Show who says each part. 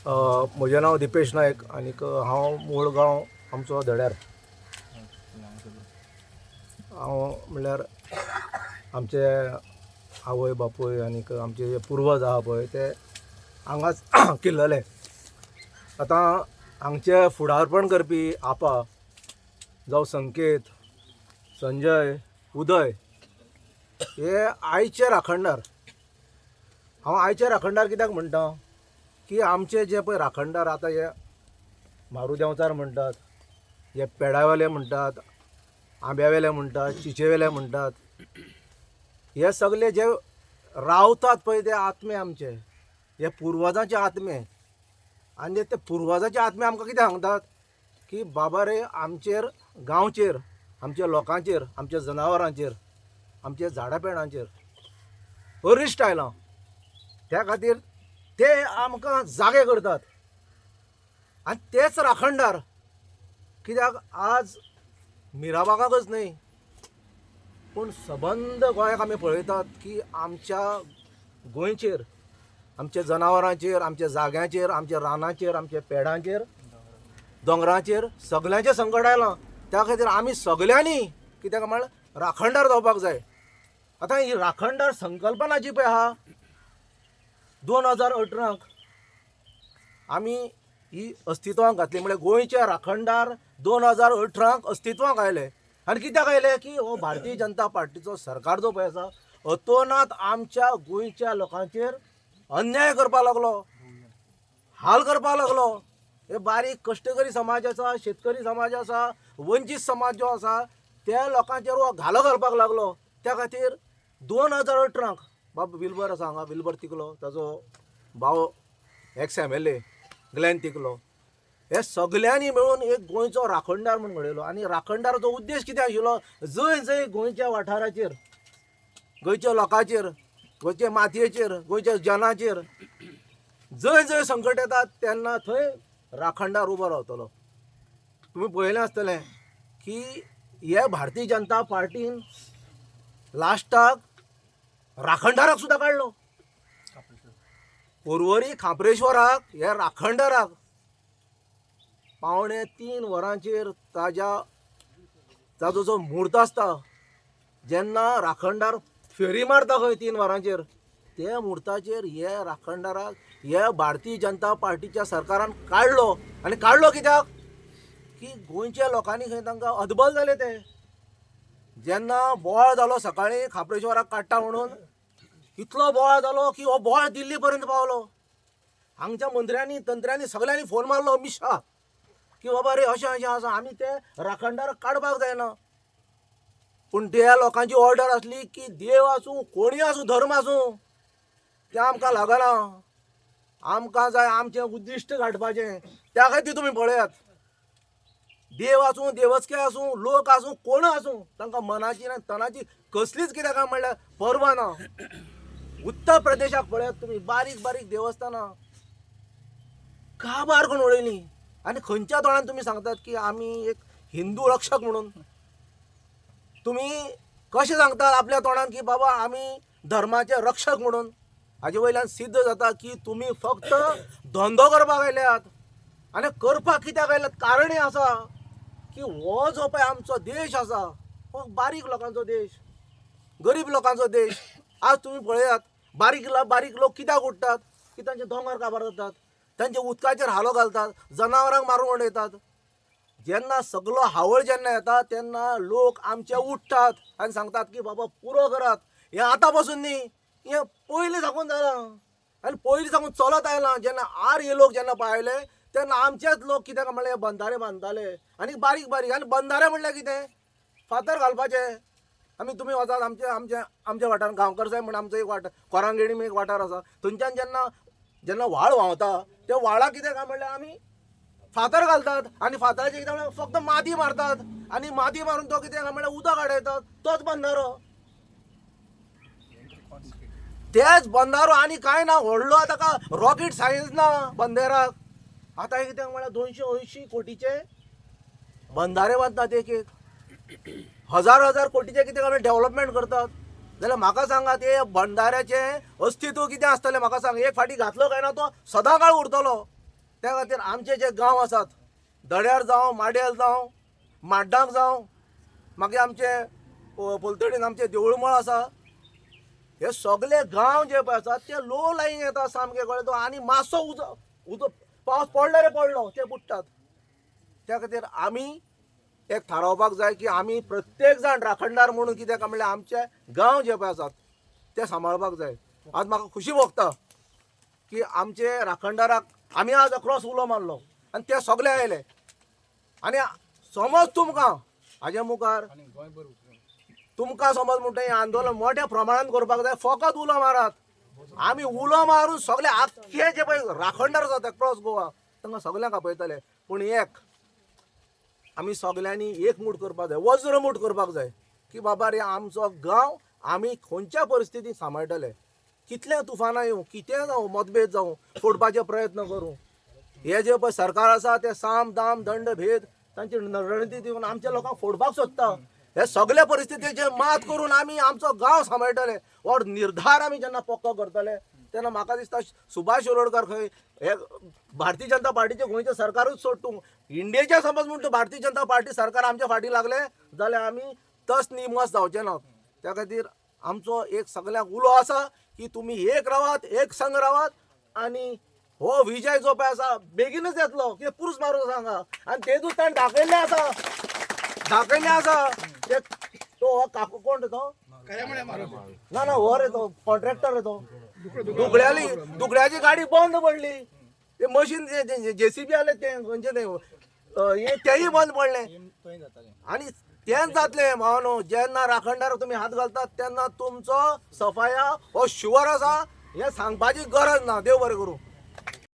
Speaker 1: म्हजें नांव दिपेश नायक आनी हांव मूळ गांव आमचो धड्यार. हांव म्हणल्यार आमचे आवय बापूय आनी आमचे जे पुर्वज आहा पळय ते हांगाच किल्लले. आतां हांगचे फुडारपण करपी आपा जावं संकेत, संजय, उदय हे आयचे राखणदार. हांव आयचे राखणदार कित्याक म्हणटा की आमचे जे पळय राखणदार आतां हे मारुदेंवचार म्हणटात, हे पेडावेले म्हणटात, आंब्यावेले म्हणटात, चिचेवेले म्हणटात, हे सगळे जे रावतात पळय ते आत्मे आमचे, हे पुर्वजांचे आत्मे. आनी ते पुर्वजांचे आत्मे आमकां कितें सांगतात की बाबा रे आमचेर गांवचेर, आमच्या लोकांचेर, आमच्या जनावरांचेर, आमच्या झाडां पेडांचेर अरिश्ट आयलां. त्या खातीर ते आमकां जागे करतात. आनी तेच राखणदार कित्याक आज मिराबागाकच न्हय पूण सबंद गोंयाक आमी पळयतात की आमच्या गोंयचेर, आमच्या जनावरांचेर, आमच्या जाग्यांचेर, आमच्या रानाचेर, आमच्या पेडांचेर, दोंगरांचेर सगल्यांचें संकट आयलां. त्या खातीर आमी सगल्यांनी कित्याक म्हळ्यार राखणदार जावपाक जाय. आतां ही राखणदार संकल्पना जी पळय आहा 2018 आमी ही अस्तित्वाक घातली. म्हळ्यार गोंयचे राखणदार 2018 अस्तित्वाक आयले. आनी कित्याक आयले की हो भारतीय जनता पार्टीचो सरकार जो पळय आसा अतोनात आमच्या गोंयच्या लोकांचेर अन्याय करपाक लागलो, हाल करपाक लागलो. हे बारीक कश्टकरी समाज आसा, शेतकरी समाज आसा, वंचीत समाज जो आसा त्या लोकांचेर हो घालो घालपाक लागलो. त्या खातीर 2018 बाबा विल्बर आसा हांगा, विल्बर तिकलो, ताजो भाव एक्स MLA ग्लेन तिकलो, हे सगल्यांनी मेळून एक गोंयचो राखणदार म्हणून घडयलो. आनी राखणदाराचो उद्देश कितें आशिल्लो, जंय जंय गोंयच्या वाठाराचेर, गोंयच्या लोकांचेर, गोंयच्या मातयेचेर, गोंयच्या जनाचेर जंय जंय संकट येतात तेन्ना थंय राखणदार उबो रावतलो. तुमी पळयलें आसतलें की हे भारतीय जनता पार्टीन लास्टाक राखणदाराक सुद्दां काडलो. पर्वरी खांप्रेश्वराक हे राखणदाराक 2.5 वरांचेर ताजो जो म्हूर्त आसता, जेन्ना राखणदार फेरी मारता खंय 3 वरांचेर, त्या मुहूर्ताचेर हे राखणदाराक हे भारतीय जनता पार्टीच्या सरकारान काडलो. आनी काडलो कित्याक की गोंयच्या लोकांनी खंय तांकां अदबल जाले. ते जेन्ना बोवाळ जालो सकाळीं खांप्रेश्वराक काडटा म्हणून, इतलो बोवाळ जालो की हो बोवाळ दिल्ली पर्यंत पावलो. हांगच्या मंत्र्यांनी तंत्र्यांनी सगळ्यांनी फोन मारलो अमित शाह की बाबा रे अशें अशें आसा, आमी ते राखणदाराक काडपाक जायना. पूण त्या लोकांची ऑर्डर आसली की देव आसूं, कोणी आसूं, धर्म आसूं, तें आमकां लागना. आमकां जाय आमचें उद्दिश्ट गाठपाचें. त्या खातीर तुमी पळयात, देव आसूं, देवचके आसूं, लोक आसूं, कोण आसूं, तांकां मनाची आनी तनाची कसलीच कित्याक म्हणल्यार पर्वा ना. उत्तर प्रदेशाक पळयात तुमी, बारीक बारीक देवस्थानां काबार करून उडयलीं. आनी खंयच्या तोंडान तुमी सांगतात की आमी एक हिंदू रक्षक म्हणून? तुमी कशें सांगतात आपल्या तोंडान की बाबा आमी धर्माचे रक्षक म्हणून? हाजे वयल्यान सिद्ध जाता की तुमी फक्त धंदो करपाक आयल्यात. आनी करपाक कित्याक आयल्यात कारणय आसा की हो जो पळय आमचो देश आसा हो बारीक लोकांचो देश, गरीब लोकांचो देश. आज तुमी पळयात बारीक लोक कित्याक उठतात की तांचे दोंगर काबार जातात, तांचे उदकाचेर हालो घालतात, जनावरांक मारून उडयतात. जेन्ना सगळो हावळ जेन्ना येता तेन्ना लोक आमचे उठतात आनी सांगतात की बाबा पुरो करात. हें आतां पासून न्ही, हें पयलीं साकून जालां आनी पयलीं साकून चलत आयलां. जेन्ना हे लोक जेन्ना पावले तेन्ना आमचेच लोक कित्याक म्हणल्यार बंधारे बांदताले. आनी बारीक बारीक आनी बंधारे म्हणल्यार कितें, फातर घालपाचे. आमी तुमी वचात आमच्या वाठारांत गांवकर साहेब म्हणून आमचो एक वाठार, कोरांगेणी म्हणून एक वाठार आसा, थंयच्यान जेन्ना व्हाळ व्हांवता त्या व्हाळाक कितें काय म्हणल्यार आमी फातर घालतात. आनी फातराचेर कितें म्हणल्यार फक्त माती मारतात. आनी माती मारून तो कितें काय म्हणल्यार उदक आडयतात. तोच बंधारो. तेच बंधारो आनी कांय ना. व्हडलो ताका रॉकेट सायन्स ना बंदेराक. आतां कितें म्हणल्यार 280 कोटीचे बंधारे बांदतात, एक हजार कोटीचे कितें काय डेव्हलपमेंट करतात. जाल्यार म्हाका सांगात हे बंधाऱ्याचें अस्तित्व कितें आसतलें म्हाका सांग. एक फाटी घातलो काय ना तो सदां काळ उरतलो. त्या खातीर आमचे जे गांव आसात, दड्यार जावं, माड्यार जावं, माड्डांक जावं, मागीर आमचे पोलतडीन आमचे देवळमळ आसा, हे सगळे गांव जे पळय आसात ते लो लायन येता सामके कळ्ळें तुका. आनी मातसो उदक पावस पडलो रे पडलो ते बुडटात. त्या खातीर आमी एक थारावपाक जाय की आमी प्रत्येक जाण राखणदार म्हणून कित्याक म्हणल्यार आमचे गांव जे पळय आसात ते सांबाळपाक जाय. आज म्हाका खुशी भोगता की आमचे राखणदाराक आमी आज क्रॉस उलो मारलो आनी ते सगळे आयले. आनी समज तुमकां हाजे मुखार तुमकां समज म्हणटा हें आंदोलन मोठ्या प्रमाणात करपाक जाय, फकत उलो मारात. आमी उलो मारून सगळे आख्खे जे पळय राखणदार जाता क्रॉस गोवा तांकां सगळ्यांक आपयतले. पूण एक आमी सगळ्यांनी एक मूठ करपाक जाय, वज्र मूठ करपाक जाय की बाबा रे आमचो गांव आमी खंयच्या परिस्थितीन सांबाळटले. कितले तुफानां येवं, कितें जावं, मतभेद जावं, फोडपाचे प्रयत्न करूं, हे जे पळय सरकार आसा ते साम दाम दंड भेद तांची रणनीती दिवन आमच्या लोकांक फोडपाक सोदता. हे सगळे परिस्थितीचेर मात करून आमी आमचो गांव सांबाळटले हो निर्धार आमी जेन्ना पक्को करतले तेन्ना म्हाका दिसता सुभाष शिरोडकर खंय हे भारतीय जनता पार्टीचे गोंयचे सरकारूच सोड तूं इंडियेचे समज म्हण तूं भारतीय जनता पार्टी सरकार आमच्या फाटी लागले जाल्यार आमी तस निमस जावचे नात. त्या खातीर आमचो एक सगळ्यांक उलो आसा की तुमी एक रावात, एक संघ रावात आनी हो विजय जो पळय आसा बेगीनच येतलो की पुरूस मारून सांगा. आनी तेजूच ताणें दाखयल्लें आसा ते तो काकू कोण रे तो ना हो रे तो कॉन्ट्रॅक्टर रे तो दुगड्याची गाडी बंद पडली. ते मशीन JCB आले ते म्हणजे तेही बंद पडले. आणि तेच जातले भावनो जेन्ना राखणदार तुम्ही हात घालतात तेन्ना तुमचो सफाया हो शुवर आसा हे सांगपाची गरज ना. देव बरें करूं.